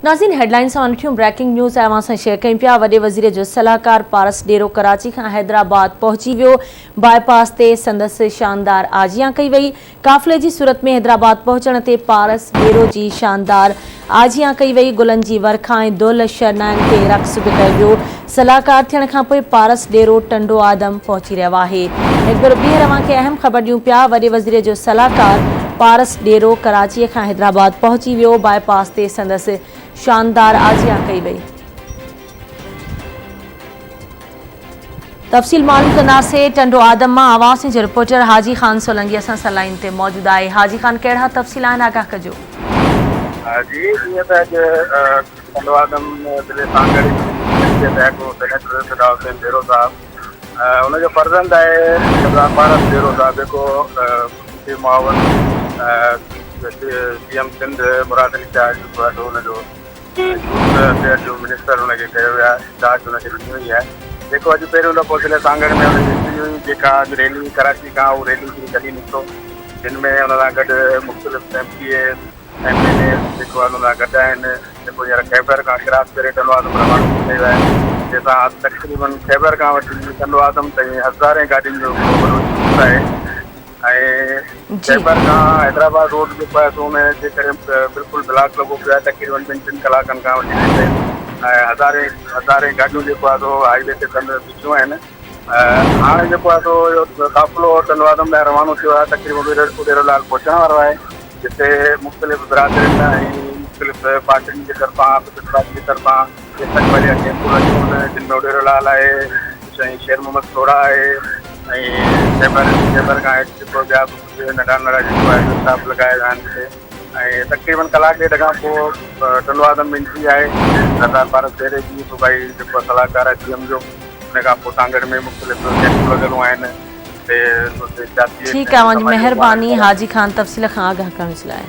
नाज़रीन headlines अनठियूं breaking news अवां सां शेयर कयूं पिया। वॾे वज़ीर जो सलाहकार पारस डेरो कराची खां हैदराबाद पहुची वियो। बाईपास ते संदसि शानदार आजियां कई वई। काफ़िले जी सूरत में हैदराबाद पहुचण ते पारस डेरो जी शानदार आजियां कई वई। गुलनि जी वरखा ऐं दुल शरनाइनि ते रक़्स बि कयो वियो। सलाहकार थियण खां पोइ पारस डेरो टंडो आदम पहुची रहियो आहे। हिकु भेरो ॿीहर अवां खे अहम ख़बर ॾियूं पिया। वॾे वज़ीर जो सलाहकार पारस डेरो कराची खां हैदराबाद पहुची वियो। बाईपास ते संदसि शानदार आजियां कई वई। तफ़सील मालूम कंदासीं टंडो आदम मां। आवाज़ जो रिपोर्टर हाजी खान सोलंकी असां सां लाइन ते मौजूदु आहे। हाजी खान, कहिड़ा तफ़सील आहिनि, आगाह कजो। जी, जीअं त अॼु टंडो आदम ज़िले सांगड़ डेरो साहब उनजो फर्ज़ंद आहे पारस डेरो साहब, जेको मुआवन CM सिंध मुराद अली शाह जो हुनजो जो मिनिस्टर हुनखे कयो वियो आहे, चार्ज हुनखे ॾिनी वई आहे। जेको अॼु पहिरियों दफ़ो ज़िले सांगड़ में हुनजी हिस्ट्री हुई, जेका अॼु रैली कराची खां उहो रैली कढी निकितो, जिन में हुन सां गॾु मुख़्तलिफ़ MPA MLA जेको आहे हुन सां गॾु आहिनि। जेको हींअर खैबर खां क्रॉस करे टंडो आदम रवानो थी वियो आहे, जंहिंसां तक़रीबन खैबर खां वठी टंडो आदम ताईं हज़ारे गाॾियुनि जो वॾो आहे। ऐं खैबर खां हैदराबाद रोड जेको आहे सो हुनजे करे बिल्कुलु ब्लॉक लॻो पियो आहे। तक़रीबन 2-3 कलाकनि खां वठी हज़ारे गाॾियूं जेको आहे सो हाईवे ते बीठियूं आहिनि। हाणे जेको आहे सो इहो काफ़िलो टंडो आदम लाइ रवानो थियो आहे। तक़रीबन उॾेरोलाल पहुचण वारो आहे, जिते मुख़्तलिफ़ बिरादरियुनि ऐं मुख़्तलिफ़ पार्टियुनि जे तरफ़ां गुजरात जी तरफ़ां टेम्पू लॻियूं आहिनि, जिन में उॾेरोलाल आहे, शेर मोहम्मद सोड़ा आहे ऐं खैबर खां हेठि जेको ॿिया बि नंढा नंढा जेको आहे स्टाफ लॻाया विया आहिनि। ऐं तक़रीबन कलाक ॾेढ खां पोइ टंडो आदम में एंट्री आहे सरदार पारस डेरे जी। तो भाई जेको सलाहकार आहे CM जो, उन खां पोइ सांगड़ में मुख़्तलिफ़ टेम्पू लॻियलूं आहिनि। ठीकु आहे, मुंहिंजी महिरबानी हाजी खान तफ़सील खां आगाह करण जे लाइ।